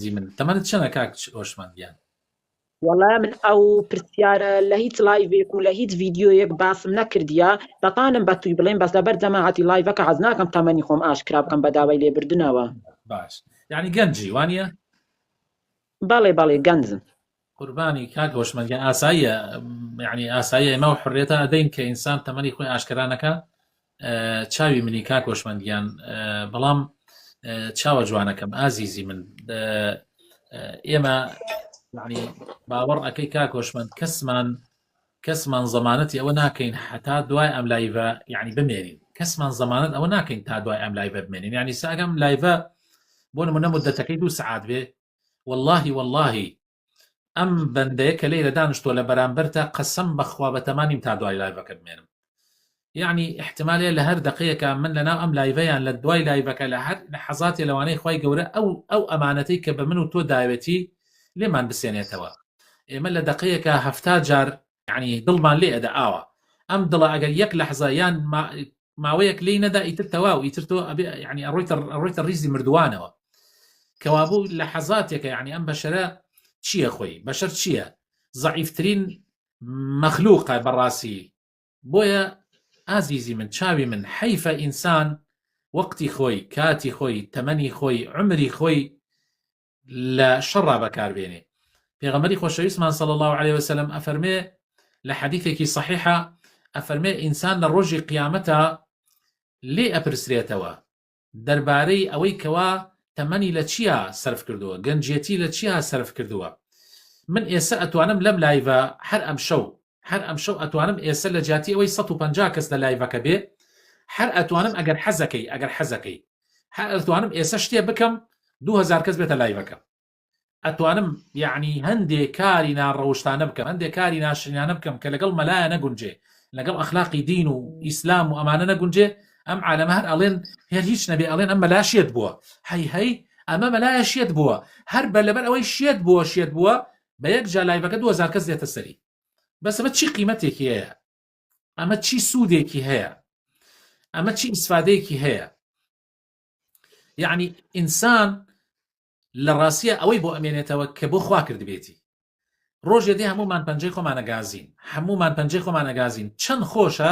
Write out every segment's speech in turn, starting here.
ئازیزی من تەمەنت چەندە کاک هۆشمەندیان؟ وەڵام من ئەو پرسیارە لە هیچ لایڤێک و لە هیچ ڤیدیۆیەک باسم نەکردیە دەتانم بە توی بڵێن بەس لەبەر جەماعەتی لایڤەکە حەز ناکەم تەمەنی خۆم ئاشکرا بکەم بە داوای لێبوردنەوە. باش یعنی گەنجی وانە؟ بەڵێ بەڵێ گەنجم. قوربانی کاک هۆشمەندیان ئاساییە، یعنی ئاساییە ئێمە و حڕێتە ئەدەین کە ئینسان تەمەنی خۆی ئاشکرانەکە. چاوی منی کاک هۆشمەندیان، بەڵام چاوە جوانەکەم ئازیزی من، ئێمە یعنی باوەڕ ئەەکەی کاک هۆشمەند کەسمان زەمانەتی ئەوە ناکەین حتا دوای ئەم لایڤە یعنی بمێنین، کەسمان زەمانەت ئەوە ناکەین تا دوای ئەم لایڤە بمێنین. یعنی ساگەم لایڤە بۆ نمونە مودەتەکەی 2 سعات بێ، واللهی ئەم بەندەیە کە لێرە دانیشتۆ لە بەرامبەرتە قەسەم بەخوا بەتەمانیم تا دوای لایڤەکە بمێنم. یعنی احتمالێ لە هەر دقەیەکە من لەناو ئەم لایڤەیان لە دوای لایڤەکە لە هەر لەحەزاتی لەوانەی خوای گەورە ئەو ئەمانەتەی کە بە من و تۆ داوێتی لێمان بسێنێتەوە. ئێمە لە دقەیەکە 70 جار یعنی دڵمان لێ ئەدا ئاوە ئەم دڵە ئەگەر یەک لەحزە یان ماوەیەک لێی نەدا ئیتر تەواو ئیتر تۆ یعنی ئەڕۆیتە ریزی مردووانەوە کەوابوو لە حەزاتێکە. یعنی ئەم بەشەرە چییە؟ خۆی بەشەر چییە؟ زەعیفترین مەخلووقە بەڕاستی. بۆیە ئازیزی من، چاوی من، حەیفە ئینسان وەقتی خۆی، کاتی خۆی، تەمەنی خۆی، عمری خۆی لە شەڕا بەکاربێنێ. پێغەمبەری خۆشەویستمان صلی الله عليه وسلم ئەفەرمێ لە حەدیثێکی صحیحە، ئەفەرمێ ئینسان لە ڕۆژی قیامەتە لێ ئەپرسرێتەوە دەربارەی ئەوەی کەوا تەمەنی لە چیە سەرف کردووە، گەنجێتی لە چیە سەرف کردووە. من ئێستا ئەتوانم لەم لایڤە هەر ئەم شەو ئەتوانم ئێستا لە جاتی ئەوەی 150 کەس لە لایڤەکە بێ، هەر ئەتوانم ئەگەر حەزەکەی هەر ئەتوانم ئێستا شتێ بکەم 2000 کەس بێتە لایڤەکە. ئەتوانم یعنی هەندێک کاری ناڕەوشتانە بکەم، هەندێک کاری ناشرینانە بکەم کە لەگەڵ مەلایە نەگونجێ، لەگەڵ ئەخلاقی دین و ئیسلام و ئەمانە نەگونجێ. ئەم عالەمە هەر ئەڵێن هێر هیچ نەبێ، ئەڵێن ئەم مەلا شێت بووە، هەی ئەمە مەلایە شێت بووە، هەر بەلەبەر ئەوەی شێت بووە بە یەک جا لایڤەکە 2000 کەس دێتە سەری. بەس ئەمە چی قیمەتێکی هەیە؟ ئەمە چی سوودێکی هەیە؟ ئەمە چی ئیسفادەیەکی هەیە؟ یعنی ئینسان لە ڕاستیە ئەوەی بۆ ئەمێنێتەوە کە بۆ خوا کردبێتی. ڕۆژێ دێ هەمومان پەنجەی خۆمان ئەگازین، چەند خۆشە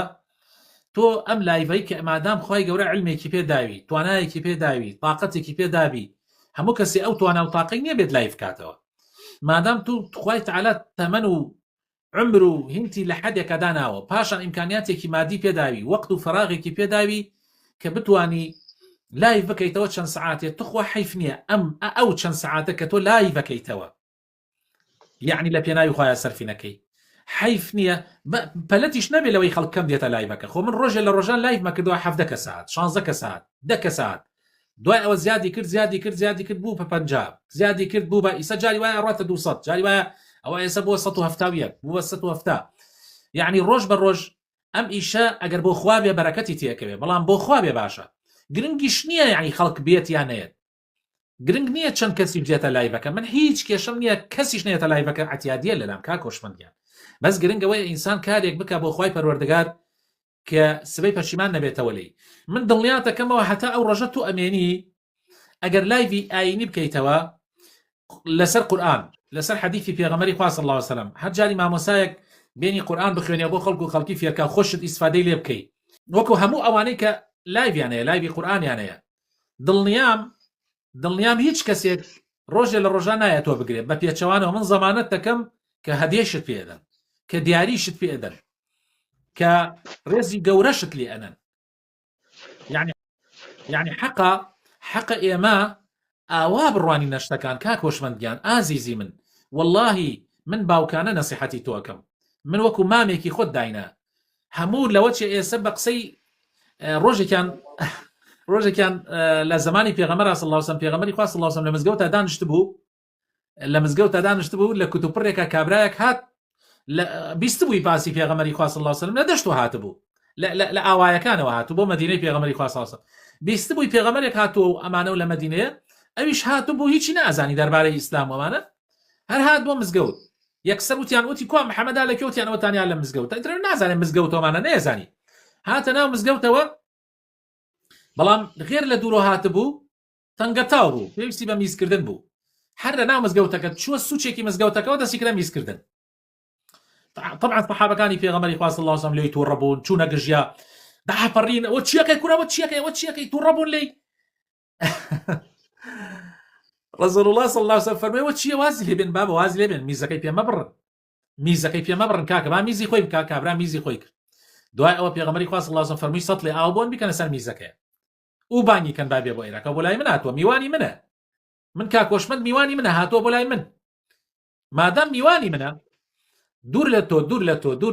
تۆ ئەم لایڤەی کە ئەمادام خوای گەورە علمێکی پێداوی، توانایەکی پێداوی، تااقەتێکی پێدابی، هەموو کەسی ئەو توانە و تاقەی نییە بێت لایڤ کاتەوە. مادام تو خوای تەعالا تەمەن و عمر و هینتی لە حەدێکە داناوە، پاشان ئیمکانیاتێکی مادی پێداوی، وەقت و فەراغێکی پێداوی کە بتوانی لایڤ بکەیتەوە چەند سعاتێت. تخوا حیف نییە ئەو چەند سعاتە کە تۆ لایڤ بکەیتەوە یعنی لە پێناوی خوایە سەرفی نەکەی، حیف نییە پەلەتیش نەبێت لەوەی خەڵک کەم دێتە لایڤەکە. خۆ من ڕۆژێ لە ڕۆژان لایڤ مەکردەوە 17 ساعت، 16 ساعت، 10 ساعت، دوای ئەوە زیادی کرد بوو بە 50، زیادی کرد بوو بە ئیسا جاری وایە ڕاتە 200، جاری وایە ئەوە ئێستا بووە 170 بووە 170. یعنی ڕۆژ بە ڕۆژ ئەم ئیشە ئەگەر بۆ خوا بێ بەرەکەتی تێکەوێ، بەڵام بۆ خوا بێ باشە. گرنگیش نییە یعنی خەڵک بێت یان نەیەت، گرنگ نییە چەند کەسی بێتە لایڤەکە. من هیچ کێشەم نییە کەسیش نێتە لایڤەکە، ئەتیادیە لەلام کاک هۆشمەندیان. بەس گرنگەوەی ئینسان کارێک بکە بۆ خوای پەروەردگار کە سبەی پەشیمان نەبێتەوە لێی. من دڵنیات دەکەمەوە هەتا ئەو ڕۆژە تو ئەمێنی ئەگەر لایڤی ئاینی بکەیتەوە لەسەر قورئان، لەسەر حەدیثی پێغەمبەری خوا صلی الله علیه وسلم، هەر جاری مامۆسایەک بێنی قورئان بخوێنێ بۆ خەڵک و خەڵکی فێرکە خۆشت ئیسفادەی لێ بکەی، وەکو هەموو ئەوانەی کە لایڤیان هەیە، لایڤی قورئانیان هەیە. دڵنیام هیچ کەسێک ڕۆژێ لە ڕۆژان نایە تۆ بگرێت بە پێچەوانەوە. من زەمانەت دەکەم کە هەدیەشت پێدەن، کە دیاریشت پێدەن، کە ڕێزی گەورەشت لێ ئەنەن. یعنی حەقە ئێمە ئاوا بڕوانی نەشتەکان. کاک هۆشمەندیان ئازیزی من، واللهی من باوکانە نەسیحەتی تۆکەم، من وەکو مامێکی خۆت داینە هەموو لەوە چێ ئێستا بە قسەی ڕۆژێکیان لە زمانی پێغەمبەر صلی الله علیه وسلم، پێغەمبەری خوا صلی الله علیه وسلم لە مزگەوتە دانیشت بوو، لە کتوپڕێکە کابرایەک هات بیست بووی باسی پێغەمبەری خوا صلی الله علیه وسلم لە دەشت هاتبوو، لە ئاوایەکانەوە هاتوو بۆ مەدینەی پێغەمبەری خوا صلی الله علیه وسلم. بیست بووی پێغەمبەرێک هاتووە ئەمانە لە مەدینەیە، ئەویش هاتوو بوو هیچی نازانی دەربارەی ئیسلام وەمانە، هەر هات بۆ مزگەوت. یەکسەر وتیان وتی کو محەممەدا لە کێوتیان ئەوتانیان لە مزگەوت، ئەتر نازانێن مزگەوتەوەمانە نەیەزانی، هاتە ناو مزگەوتەوە، بەڵام غێر لە دوورۆ هاتبوو تەنگەتاو بوو، پێویستی بە میزکردن بوو. هەر لە ناو مزگەوتەکە چووە سوچێکی مزگەوتەکەەوە دەستی کرە میزکردن. طبعا صحابەکانی پێغەمبەری خوا صلی الله علیه و سلم لێی تووڕەبوون، چوونە گژیا داپەڕین ئەوە چیەکەی کوڕەوە چیەکەی تووڕەبوون لێی رسول الله صلى الله عليه وسلم فەرمووی چییە وازی لێبێن بابە وازی لێبێن میزەکەی پێ مەبڕن کاکە با میزی خۆی بکا کابرا میزی خۆی کرد. دوای ئەوە پێغەمبەری خوا صلی الله علیه و سلم فەرمووی سەتڵی ئاو بۆن بکەنە سەر میزەکەی و بانگی کەن بابێ بۆ عێراق بۆ لای من هاتووە میوانی منە من کاکۆشمەند میوانی منە هاتووە بۆ لای من مادام میوانی منە دوور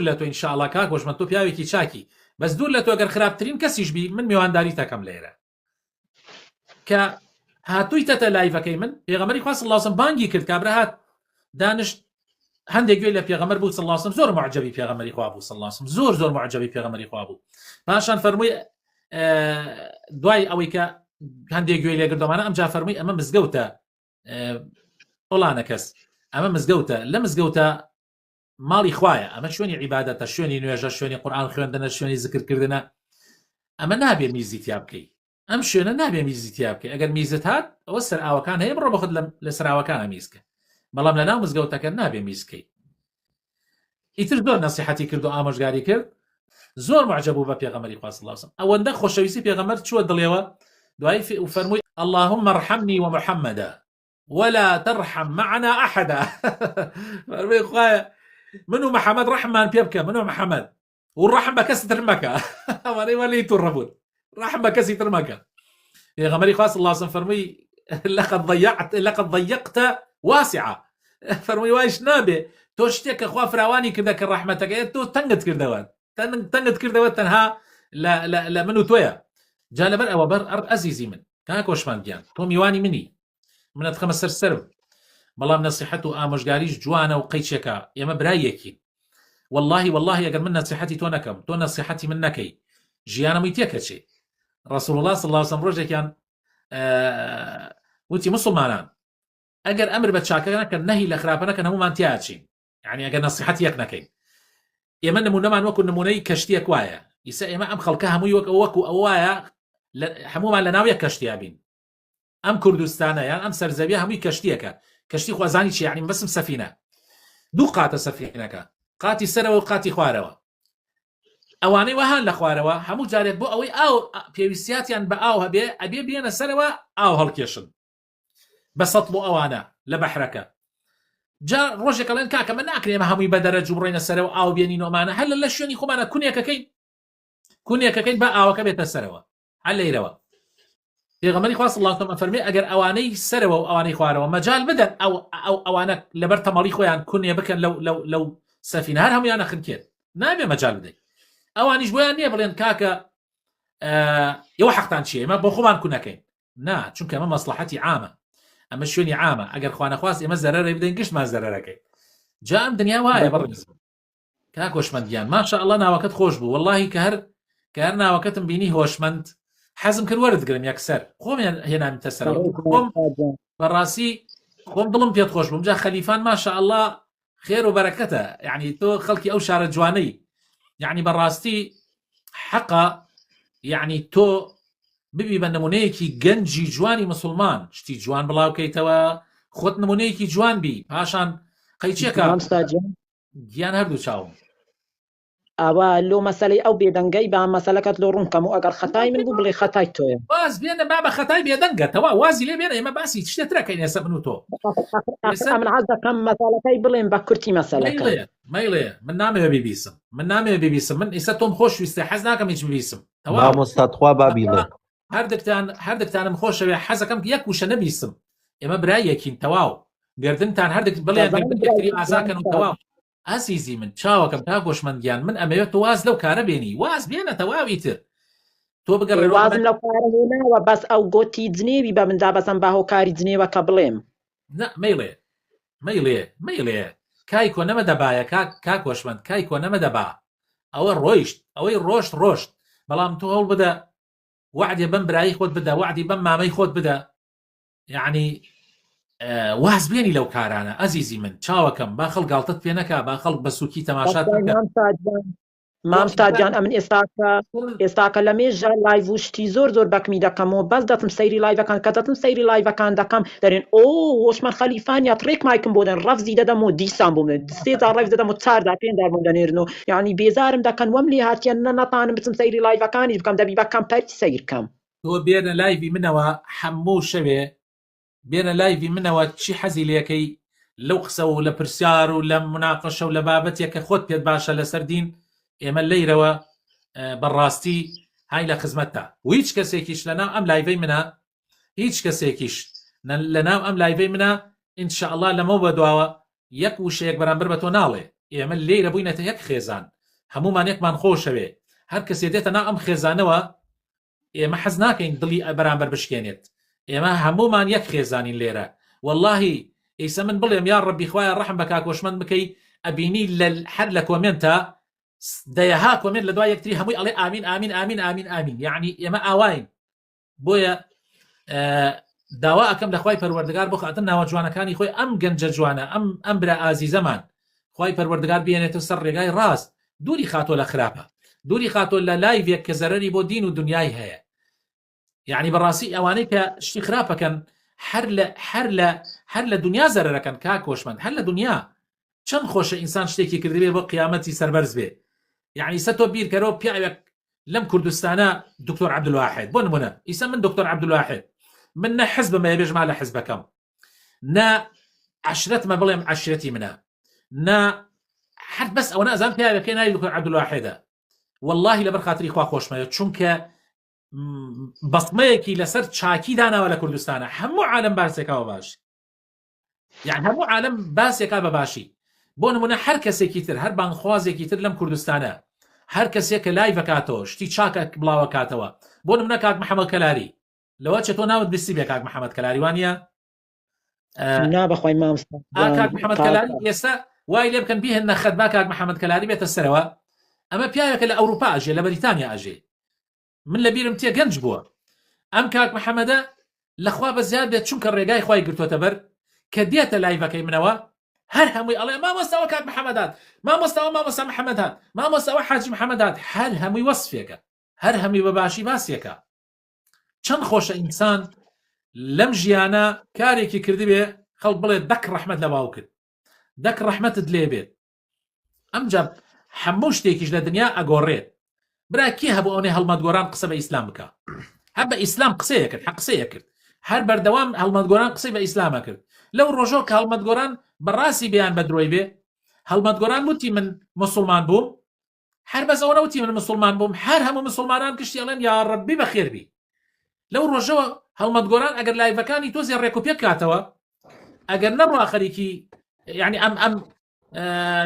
لە تۆ ئینشاءالله کاکۆشمەند تۆ پیاوێکی چاکی بەس دوور لە تۆ ئەگەر خراپترین کەسیش بی من میوانداری تەکەم لێرە کە هاتوویتە لایڤەکەی من پێغەمبەری خوا صلی الله علیه و سلم بانگی کرد کابرا هات دانشت هەندێک گوێ لە پێغەمبەر بوو صلی الله علیه و سلم زۆر معجبی پێغەمبەری خوا بوو صلی الله علیه و سلم زۆر معجبی پێغەمبەری خوا بوو پاشان فەرمووی دوای ئەوەی کە هەندێک گوێ لێگردەمانە ئەمجا فەرمووی ئەمە مزگەوتە فڵانە کەس ئەمە مزگەوتە لە مزگەوتە ماڵی خوایە ئەمە شوێنی عیبادەتە شوێنی نوێژە شوێنی قورئان خوێندنە شوێنی زیکردکردنە ئەمە نابێ میزی تیا بکەی ئەم شوێنە نابێ میزی تیا بکەی ئەگەر میزت هات ئەوە سەر ئاوەکان هەیە بڕۆ بەخۆت لە سەر ئاوەکانە میزکە بەڵام لە ناو مزگەوتەکە نابێ میزکەی. ئیتر زۆر نەسیحەتی کرد و ئامۆژگاری کرد زۆر معجب بوو بە پێغەمبەری خوا صلی الله علیه و سلم ئەوەندە خۆشەویستی پێغەمبەر چووە دڵێەوە دوای فەرمووی اللهم ارحمني ومحمدا ولا ترحم معنا احدا فەرمووی خوایە من و محەممەد ڕەحممان پێ بکە من و محەممەد و ڕەحم بە کەسی تر مەکە ئەوانەی وەلی تووڕەبوون ڕەحم بە کەسی تر مەکە. پێغەمبەری خوا صلی الله علیه و سلم فەرمووی لقد ضيقت واسعة فەرمووی وایش نابێ تۆ شتێک کە خوا فراوانی کردە کە ڕەحمەتەکەی تۆ تەنگت کردەوە تەنها لە من و تۆیە. جا لەبەر ئەوە بەر ئەزیزی من کاکۆشمەندگیان تۆ میوانی منت خەمە سەرم بەڵام نەسیحەت و ئامۆژگاریش جوانە و قەیچێکە ئێمە برایەکین والله ئەگەر من نەسیحەتی تۆ نەکەم تۆ نەسیحەتی من نەکەی ژیانەمەی تێکەچێ. رسول الله صلی الله علیه و سلم ڕۆژێکیان وتی مسلمانان ئەگەر ئەمر بە چاکە نەکەن نەهی لە خراپە نەکەن هەمومان تیاچین یعنی ئەگەر نەسیحەت یەک نەکەین ئێمە نمونەمان وەکو نمونەی کەشتیەک وایە ئیسا ئێمە ئەم خەڵکە هەمووی وەکو ئەو وایە هەمومان لە ناو یەک کەشتیا بین ئەم کوردستانە یان ئەم سەرزەویە هەمووی کەشتیەکە کەشتی خوازانی چی یعنی بەسم سەفینە دوو قاتە سەفینەکە قاتی سەرەوە و قاتی خوارەوە ئەوانەی وەهان لە خوارەوە هەموو جارێک بۆ ئەوەی ئاو پێویستیاتیان بە ئاو هەبێ ئەبێ بێنە سەرەوە ئاو هەڵکێشن بە سەتڵ و ئەوانە لە بەحرەکە جا ڕۆژێکەڵێن کاکە من ناکرێمە هەمووی بە دەرەج و بڕێنە سەرەوە ئاو بێنین ئەمانە هەر لە شوێنی خۆمانە کونیەکەکەین بە ئاوەکە بێتە سەرەوە هەر لەیرەوە. پێغەمبەری خوا صلی الله علیه و سلم فەرمووی ئەگەر ئەوانەی سەرەوە و ئەوانەی خوارەوە مەجال بدەن ئەوانە لەبەر تەمەڵی خۆیان کونیە بکەن لەو سەفینە هەر هەمویانە خنکێت نابێ مەجال بدەین ئەوانیش بۆیان نییە بڵێن کاکە ئێوە حەقتان چیە ئێمە بۆ خۆمان کونەکەین نا چونکە ئەمە مەسلحەتی عامە ئەمە شوێنی عامە ئەگەر خوا نەخواست ئێمە زەرەرە بدەین گشتمان زەرەرەکەی. جا ئەم دنیا وایە بەڕێز کاکۆشمەندیان ماشاءالله ناوەکەت خۆش بوو واللهی کە هەر ناوەکەتم بینی هۆشمەند حەزم کرد وەرتگرم یەکسەر خۆمیان هێنامیتە سەرەوە خۆم بەڕاستی خۆم دڵم پێت خۆش بووم. جا خەلیفان ماشاءالله خێر و بەرەکەتە یعنی تۆ خەڵکی ئەو شارە جوانەی یعنی بەڕاستی حەقا یعنی تۆ ببی بە نمونەیەکی گەنجی جوانی مسلمان شتی جوان بڵاوکەیتەوە خۆت نمونەیەکی جوان بی پاشان قەیچێکە گیان هەردوو چاوم ئەوە لۆ مەسەلەی ئەو بێدەنگەی با مەسەلەکەت لۆ ڕوونکەم و ئەگەر خەتای من بوو بڵێ خەتای تۆیە واز بێنە با بە خەتای بێدەنگەتەوە وازی لێ بێنە ئێمە باسی شتێترەکەین ئێستا من و تۆ من حەز دەکەم مەسەلەکەی بڵێن بە کورتی مەسەلەکە مەیڵێ من نامەوێ بیبیسم من ئێستا تۆم خۆشویستە حەز ناکەم هیچ ببیسم مامۆستاتخوا بابیڵێ هەردێکتانم خۆشەوێ حەزەکەم یەک وشە نەبیسم ئێمە برایەکین تەواو گردنتان هەردێک بڵێن یەکتری ئازاکەن و تەواو. ئازیزی من چاوەکەم تا گۆشمەندگیان من ئەمەوێت تۆ واز لەو کارە بێنی واز بێنە تەواوی تر تۆ بگەڕێ وازم لەو کارە هێناوە بەس ئەو گۆتی جنێوی بە مندا بەسم با هۆکاری جنێوە کە بڵێم مەیڵێ کای کۆ نەمە دەبایە کا گۆشمەند کای کۆ نەمە دەبا ئەوە ڕۆیشت ئەوەی ڕۆشت بەڵام تۆ هەوڵ بدە وعدێ بەم برایی خۆت بدە وعدی بەم مامەی خۆت بدە یعنی واز بێنی لەو کارانە ئەزیزی من چاوەکەم با خەڵ گاڵتت پێ نەکا با خەڵک بە سووکی تەماشات مامستاجان ئەمن ئێستاکە لە مێژە لایڤ وشتی زۆر بەکمی دەکەمەوە بەس دەتم سەیری لایڤەکان کە دەتم سەیری لایڤەکان دەکەم دەرێن هۆشمان خەلیفانیا تڕێک مایکم بۆ دەن ڕەفزی دەدەمەوە دیسان بووم سێدا ڕێف دەدەمەوە چاردا پێنجار بووم دەنێرنەوە یعنی بێزارم دەکەن وەم لێ هاتیان نەتانم بچم سەیری لایڤەکانی بکەم دەبی بەکەم پەرتی سەیرکەم تۆ بێنە لایڤی منەوە هەموو شەوێ بێنە لایڤی منەوە چی حەزی لێکەی لەو قسە و لە پرسیار و لە مناقەشە و لە بابەتێک کە خۆت پێت باشە لەسەر دین ئێمە لەیرەوە بەڕاستی های لە خزمەتتا و هیچ کەسێکیش لەناو ئەم لایڤەی منە هیچ کەسێکیش لەناو ئەم لایڤەی منە ئینشاءالله لەمە بەدواوە یەک وشەیەک بەرامبەر بە تۆ ناڵێ ئێمە لێرە بووینەتە یەک خێزان هەمومان یەکمان خۆشەوێ هەر کەسێ دێتە ناو ئەم خێزانەوە ئێمە حەز ناکەین دڵی بەرامبەر بشکێنێت ئێمە هەمومان یەک خێزانین لێرە واللهی ئیسە من بڵێم یا ڕەبی خوایە ڕەحم بە کاکۆشمەند بکەی ئەبینی هەر لە کۆمنتە دەیەها کۆمنت لە دوای یەکتری هەمووی ئەڵێ ئامین ئامین ئامین ئامین ئامین یعنی ئێمە ئاواین بۆیە داوا ئەەکەم لە خوای پەروەردگار بۆ خاتن ناوە جوانەکانی خۆی ئەم گەنجە جوانە ئەم برا ئازیزەمان خوای پەروەردگار بێنێتە سەر ڕێگای ڕاست دووری خاتۆ لە خراپە دووری خاتۆ لە لایڤێک کە زەرەری بۆ دین و دنیای هەیە یعنی بەڕاستی ئەوانەی کە شتی خراپەکەن هەر لە دنیا زەرەرەکەن کاکۆشمەند هەر لە دنیا چەند خۆشە ئینسان شتێکی کردبێ بۆ قیامەتی سەربەرز بێ یعنی سە تۆ بیرکەرەوە پیاوێک لەم کوردستانە دکتۆر عەبدولواحید بۆ نمونە ئیسە من دکتۆر عەبدولواحید من نە حزبمە بێژما لە حزبەکەم نە عشرەتمە بڵێم عشرەتی منە نە حد بەس ئەوە نازان پیاوێکی ناوی دکتۆر عەبدولواحیدە واللهی لەبەر خاتری خوا خۆشمەوێت چونکە بەسمەیەکی لەسەر چاکی داناوە لە کوردستانە هەموو عالم باسێکەوە باش یعنی هەموو عالم باسێکا بە باشی بۆ نمونە هەر کەسێکی تر هەر بانخوازێکی تر لەم کوردستانە هەر کەسێکە لای بکاتەوە شتی چاکە بڵاوە کاتەوە بۆ نمونە کاک محەممەد کەلاری لەوە چێ تۆ ناوت بیستی بێ کاک محەممەد کەلاری وانە نابخوای مامستا کاک محەممەد کەلاری ئێستا وای لێ بکەن بیهێنە خەتبا کاک محەممەد کەلاری بێتە سەرەوە ئەمە پیاوێکە لە ئەوروپا ئەژێ لە بەریتانیا ئەژێ من لە بیرم تێ گەنج بووە ئەم کاک محەممەدە لەخوا بە زیاد بێت چونکە ڕێگای خوای گرتوۆتە بەر کە دێتە لایڤەکەی منەوە هەر هەمووی ئەڵێ مامۆستاوە کاک محەممەدات مامۆستاوە مامۆستا محەممەدات مامۆستاوە حاجی محەممەدات هەر هەمووی وەسفێکە هەر هەمووی بەباشی باسیەکە چەند خۆشە ئینسان لەم ژیانە کارێکی کردبێ خەڵک بڵێ دەک ڕەحمەت لە باو کرد دەک ڕەحمەتت لێ بێت ئەمجا هەموو شتێکیش لە دنیا ئەگۆڕێت برا کی هەبوو ئەوەی هەڵمەتگۆران قسە بە ئیسلام بکە هەر بە ئیسلام قسەیە کرد قسەیە کرد هەر بەردەوام هەڵمەتگۆران قسەی بە ئیسلامە کرد لەو ڕۆژۆ کە هەڵمەتگۆران بەڕاستی بیان بە درۆی بێ هەڵمەتگۆران وتی من مسلمان بووم هەر بەس ئەوە نەوتی من مسلمان بووم هەر هەموو مسلمانان کشتی ئەڵێن یا ڕەبی بەخێربی لەو ڕۆژەوە هەڵمەتگۆران ئەگەر لایڤەکانی تۆ زێ ڕێک و پێک کاتەوە ئەگەر نەڕوا خەریکی یعنی ئەم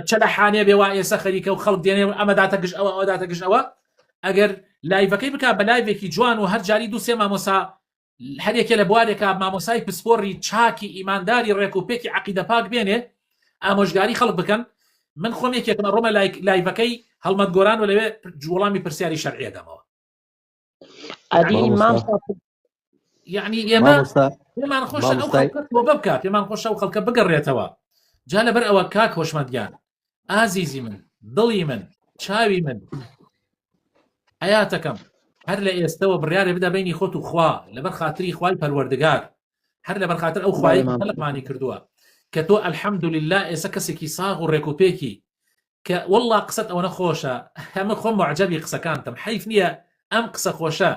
چەلەحانێ بێ وا ئێستا خەریکە و خەڵک دێنێ ئەمە داتە گشت ئەوە ئەوە داتە گشت ئەوە ئەگەر لایڤەکەی بک بە لایڤێکی جوان و هەر جاری دوو سێ مامۆسا هەرێکێ لە بوارێکە مامۆسای پسپۆڕی چاکی ئیمانداری ڕێک و پێکی عەقیدە پاک بێنێ ئامۆژگاری خەڵک بکەن من خۆم یەکێکمە ڕۆمە لایڤەکەی هەڵمەتگۆران و لەوێ وەڵامی پرسیاری شەرعیە دەمەوە یعنی ئێمان خۆشە ئەو خەڵکە تۆ بکات پێمان خۆشە ئەو خەڵکە بگەڕێتەوە جا لەبەر ئەوە کاک هۆشمەندیان ئازیزی من دڵی من چاوی من حیاتەکەم هەر لە ئێستەوە بڕیارێ بدە بینی خۆت و خوا لەبەر خاتری خوای پەروەردگار هەر لەبەر خاتر ئەو خوای خەڵقمانی کردووە کە تۆ ئەلحەمدولله ئێستا کەسێکی ساغ و ڕێکوپێکی کە وەڵڵا قسەت ئەوە نەخۆشە هەمە خۆم معجەبی قسەکانتم حیف نییە ئەم قسە خۆشە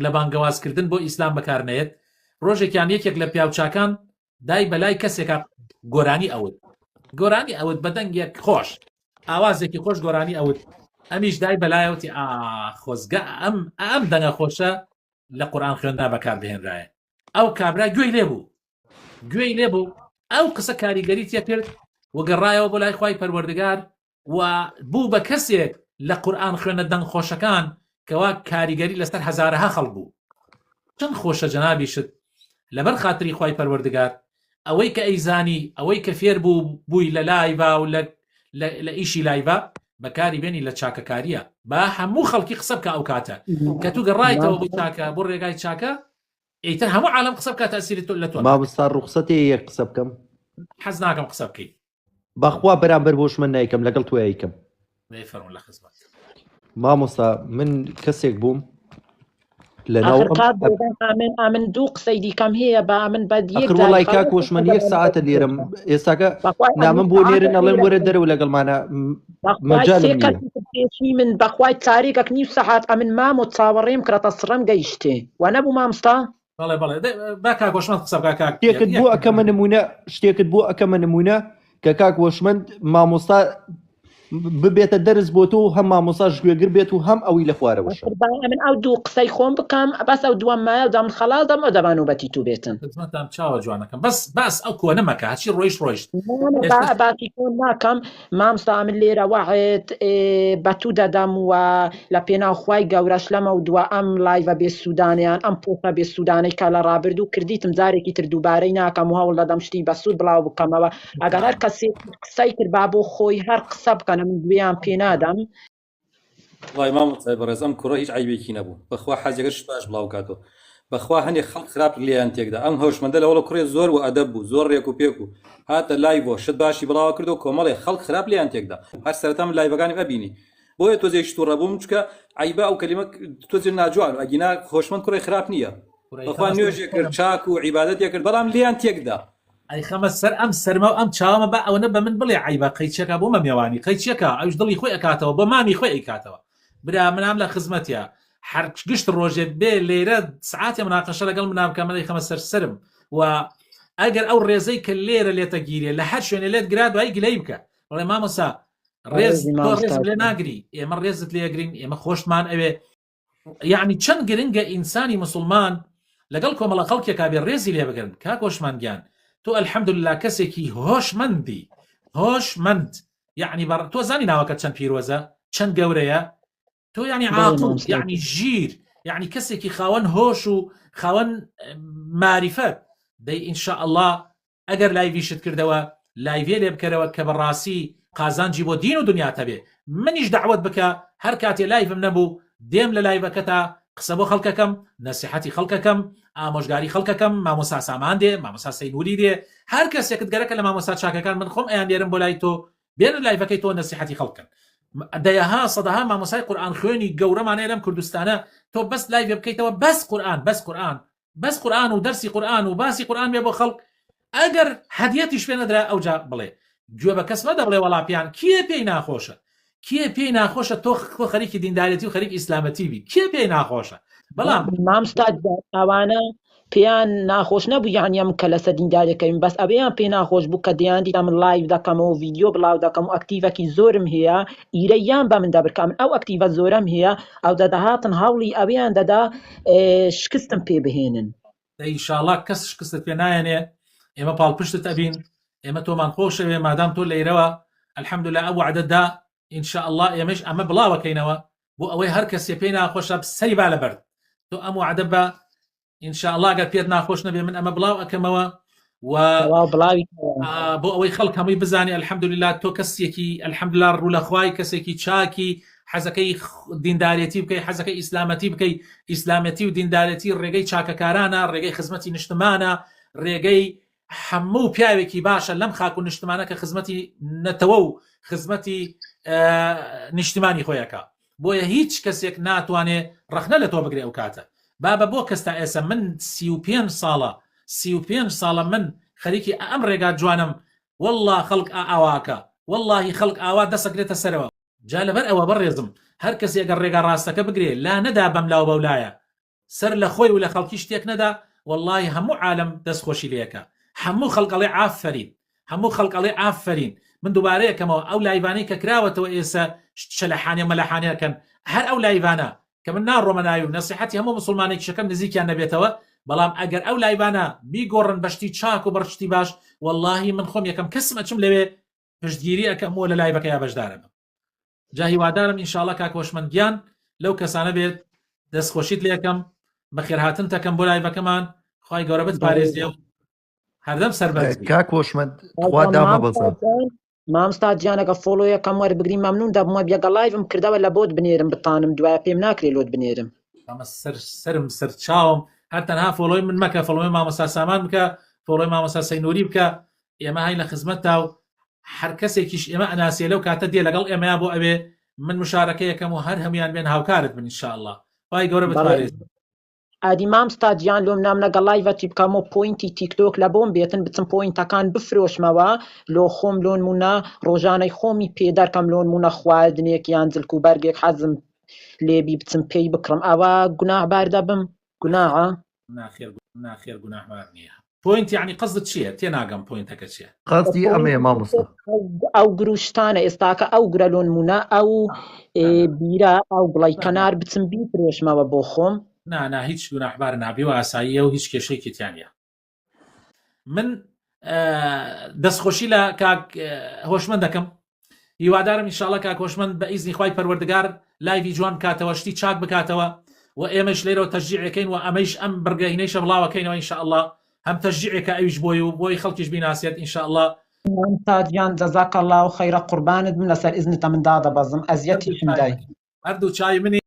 لە بانگەوازکردن بۆ ئیسلام بەکارنێت ڕۆژێکیان یەکێک لە پیاوچاکان دای بەلای کەسێکە گۆرانی ئەوت بەدەنگێک خۆش ئاوازێکی خۆش گۆرانی ئەوت ئەمیش دای بەلایەوتی خۆزگە ئەم دەنگە خۆشە لە قورئان خوێندا بەکار بهێنرایە ئەو کابرا گوێی لێبوو ئەو قسە کاریگەری تێ کرد وەگەڕایەوە بۆ لای خوای پەروەردگار و بوو بە کەسێک لە قورئان خوێنە دەنگ خۆشەکان کەوا کاریگەری لەسەر هەزارەها خەڵک بوو چەند خۆشە جەنابیشت لەبەر خاتری خوای پەروەردگار ئەوەی کە ئەیزانی ئەوەی کە فێر بووی لە لایڤا و لە ئیشی لایڤا بەکاری بێنی لە چاکەکاریە با هەموو خەڵکی قسە بکە ئەو کاتە کە تو گەڕایتەوە بۆ چاکە بۆ ڕێگای چاکە ئیتر هەموو عالم قسە بکە تەسیری تۆ لە تۆ مامۆستا ڕوخسەتی یەک قسە بکەم حەز ناکەم قسە بکەیت بەخوا بەرامبەر بۆش من نایکەم لەگەڵ تۆ یکەم بيفرمون لە خزمەت. مامۆستا من کەسێک بووم آخر لەناو کات ئامن دوو قسەی دیکەم هەیە بە من بە ئەخر وڵی کاکۆش من 1 ساعتە لێرم ئێستاکە نامن بۆ نێرن ئەڵێن وەرە دەرەوە لەگەڵمانە مەجالم پێشی من بەخوای تاریکەک نیو سەعات ئەمن مام و چاوەڕێم کڕەتە سڕەم گەیشتێ و نەبوو مامستا بەڵێ بەڵێ با کاکۆشمەند قسە بکە کاک شتێکت بۆ ئەکەمە نمونە شتێکت بۆ ئەکەمە نمونە کە کاک وەشمەند مامۆستا ببێتە دەرز بۆ تۆ هەم مامۆساش گوێگر بێت و هەم ئەوی لە خوارەوەش من ئەو دوو قسەی خۆم بکەم بەس ئەو دووەم مایە دام خەڵاز دەم دەبان و بەتی تو بێتن خزمەتتان چاوە جوانەکەم بەس ئەو کۆ نەمەکە هەچی ڕۆیشت باتی کۆن ناکەم مامستا من لێرە وەحێت بە تو دەدەم و لە پێناوخوای گەورەش لەمە و دووە ئەم لایڤە بێ سوودانیان ئەم پۆسە بێ سوودانەی کە لە ڕابرد و کردیتم جارێکی تر دووبارەی ناکەم و هەوڵ دەدەم شتی بە سوود بڵاو بکەمەوە ئەگەر هەر کەسێک قسەی کرد با بۆ خۆی هەر قسە بکەنە من گوێیان پێ نادەم وای مامۆستای بەڕێز ئەم کوڕە هیچ عیبێکی نەبوو بەخوا حەزێکش باش بڵاو کاتەوە بەخوا هەندێک خەڵک خراپ لێیان تێکدا ئەم هەوشمەندە لەوڵە کوڕێ زۆر و ئەدەب بوو زۆر ڕێک و پێک و هاتە لایڤۆ شت باشی بڵاوە کردو کۆمەڵێ خەڵک خراپ لێیان تێکدا هەر سەرەتا من لایڤەکانی ئەبینی بۆیە تۆزێک تووڕە بووم چکە عیبە ئەو کەلیمە تۆزێ ناجوان ئەگینا خۆشمەند کوڕی خراپ نییە بەخوا نوێژێک کرد چاک و عیبادەتێک کرد بەڵام لێیان تێکدا ئەی خەمە سەر ئەم سەرمە و ئەم چاوەمە بە ئەوەنە بە من بڵێ عیبە قەیچێکە بۆ مەمیێوانی قەیچێکە ئەوش دڵی خۆی ئەکاتەوە بە مامی خۆی ئەیکاتەوە برا منام لە خزمەتە هەر گشت ڕۆژێ بێ لێرە سعاتێ مناقەشە لەگەڵ منام کەمەڵی خەمە سەرسرم و ئەگەر ئەو ڕێزەی کە لێرە لێتە گیرێ لە هەر شوێنە لێت گرا دوای گلەی بکە بڵێ مامۆسا ڕێز لێ ناگری ئێمە ڕێزت لێگرین ئێمە خۆشتمان ئەوێ یعنی چەند گرنگە ئینسانی مسلمان لەگەڵ کۆمەڵە خەڵکێکا بێ ڕێزی لێ بگرن کاکۆشمانگیان تۆ ئەلحەمدوللا کەسێکی هۆشمەندی هۆشمەند یعنی تۆ زانی ناوەکە چەند پیرۆزە چەند گەورەیە تۆ یعنی عاقل یعنی ژیر یعنی کەسێکی خاوەن هۆش و خاوەن معریفەت دەی ئینشاء الله ئەگەر لایڤیشت کردەوە لایڤێ لێ بکەرەوە کە بەڕاستی قازانجی بۆ دین و دنیا هەبێ منیش دعوت بکە هەر کاتێ لایڤم نەبوو دێم لە لایڤەکە تا قسە بۆ خەڵکەکەم نەسیحەتی خەڵکەکەم ئامۆژگاری خەڵکەکەم مامۆستا سامان دێ مامۆستا سەینوری دێ هەر کەسێکت گەرەکە لە مامۆستا چاکەکان من خۆم ئەیان لێرم بۆ لای تۆ بێنە لایڤەکەی تۆ نەسیحەتی خەڵکن دەیەها سەدەها مامۆسای قورئان خوێنی گەورەمانەیە لەم کوردستانە تۆ بەس لایڤ بکەیتەوە بەس قورئان و دەرسی قورئان و باسی قورئان بێ بۆ خەڵک ئەگەر هەدیەتیش پێ نەدرا ئەوجا بڵێ گوێ بە کەس مەدە بڵێ وەڵاپیان کێ پێی ناخۆشە کێ پێی ناخۆشە تۆ خەریکی دیندارەتی و خەریک ئیسلامەتی بی کێ پێی ناخۆشە بەڵام مامستا ئەوانە پێیان ناخۆش نەبوو یانیم کە لەسەر دیندارەکەین بەس ئەوەیان پێی ناخۆش بوو کە دەیان دیتە من لایڤ دەکەمەوە ڤیدیۆ بڵاو دەکەم و ئەکتیڤەکی زۆرم هەیە ئیرەیان بە من دەبرکە من ئەو ئەکتیڤە زۆرم هەیە ئەو دەدەهاتن هەوڵی ئەویان دەدا شکستم پێ بهێنن ئینشاءڵڵا کەس شکستت پێ نایەنێ ئێمە پاڵپشتت ئەبین ئێمە تۆمان خۆشەوێ مادام تۆ لەیرەوە الحەمدوللا ئەو وعدەتدا ئینشاءڵڵا ئێمەش ئەمە بڵاوەکەینەوە بۆ ئەوەی هەر کەسێ پێی ناخۆشە سەری با لەبەر تۆ ئەم وعدە بە ئینشاءڵڵا گەر پێت ناخۆش نەبێ من ئەمە بڵاو ئەکەمەوە و بۆ ئەوەی خەڵک هەمووی بزانێ الحەمدوللا تۆ کەسێکی الحەمدوللا ڕوو لە خوای کەسێکی چاکی حەزەکەی دیندارەتی بکەی حەزەکەی ئیسلامەتی بکەی ئیسلامەتی و دیندارەتی ڕێگەی چاکەکارانە ڕێگەی خزمەتی نیشتمانە ڕێگەی هەموو پیاوێکی باشە لەم خاک و نیشتمانە کە خزمەتی نەتەوە و خزمەتی نیشتمانی خۆیەکە بۆیە هیچ کەسێک ناتوانێ ڕەخنە لە تۆ بگرێ ئەو کاتە بابە بۆ کەستا ئێسە من 35 ساڵە من خەریکی ئەم ڕێگا جوانم والله خەڵک ئاواکە واللهی خەڵک ئاوا دەسەکرێتە سەرەوە جا لەبەر ئەوە بەڕێزم هەر کەس ئەگەر ڕێگا ڕاستەکە بگرێ لا نەدا بەم لاو بەولایە سەر لە خۆی و لە خەڵکی شتێک نەدا واللهی هەموو عالم دەستخۆشی لێەکە هەموو خەڵقەڵێ ئافرین هەموو خەڵقەڵێ ئافرین من دووبارەیەکەمەوە ئەو لایڤانەی کە کراوەتەوە ئێستا شەلەحانێ مەلەحانەکەن هەر ئەو لایڤانە کە من ناڕۆمەناوی و نەسیحەتی هەموو مسلمانێکی شەکەم نزیکیان نەبێتەوە بەڵام ئەگەر ئەو لایڤانە بیگۆڕن بەشتی چاک و بەرشتی باش واللهی من خۆم یەکەم کەسم ئەچم لەوێ پشتگیری ئەەکەمەوە لە لایڤەکە یا بەشدارم جا هیوادارم ئینشاءڵڵا کاکۆشمەندگیان لەو کەسانە بێت دەستخۆشیت لێ یەکەم بەخێرهاتن تەکەم بۆ لایڤەکەمان خوای گەورە بتپارێزێ و هەردەم سەربەرز کاکۆشمەند خوا دامە بەزە مامستا گیانەکە فۆلۆیەکەم وەربگرین مەمنون دەبمە بێگە لایڤم کردەوە لە بۆت بنێرم بتانم دوایە پێم ناکرێ لۆت بنێرم ئەمە سەرم سەر چاوم هەر تەنها فۆلۆی من مەکە فۆلۆی مامۆستا سامان بکە فۆلۆی مامۆستا سەینوری بکە ئێمە هاین لە خزمەتتا و هەر کەسێکیش ئێمە ئەناسیە لەو کاتە دێ لەگەڵ ئێمەیا بۆ ئەوێ من مشارکەیەکەم و هەر هەمویان بێن هاوکارت بن ئینشاءالله خی گەورە بتوانێت ئادی مام ستادیان لۆم نامنەگە لایڤەتی بکەمەوە پوینتی تیکتۆک لە بۆم بێتن بچم پوینتەکان بفرۆشمەوە لۆ خۆم لۆنمونە ڕۆژانەی خۆمی پێدەرکەم لۆنمونە خواردنێک یان جلک و بەرگێک حەزم لێبی بچم پێی بکڕم ئەوە گوناهبار دەبم گوناهە ناخێر گوناهبار نییە پوینت یعنی قصدت چییە تێناگەم پوینتەکە چییە قەستی ئەمەیە مامۆستا ئەو گروشتانە ئێستاکە ئەو گرە لۆنمونە ئەو بیرە ئەو بڵی کەنار بچم بیفرۆشمەوە بۆ خۆم نا هیچ گوناحبار نابێ و ئاساییە و هیچ کێشەیەکی تیانە من دەستخۆشی لە کاک هۆشمەند دەکەم هیوادارم ئینشاءڵڵا کاک هۆشمەند بە ئیزنی خوای پەروەردگار لایڤی جوان بکاتەوە شتی چاک بکاتەوە و ئێمەش لێرەوە تەشجیعەکەین و ئەمەش ئەم بڕگەهینەیشە بڵاوەکەینەوە ئینشاءڵڵا هەم تەشجیعێکە ئەویش بۆی و بۆی خەڵکیش بیناسیێت ئینشاءڵڵا تاجیان جەزاکەڵڵا و خەیرە قوربانت بم لەسەر ئیزنتە من دادەبەزم ئەزیەتیشم دای هەردوو چای منی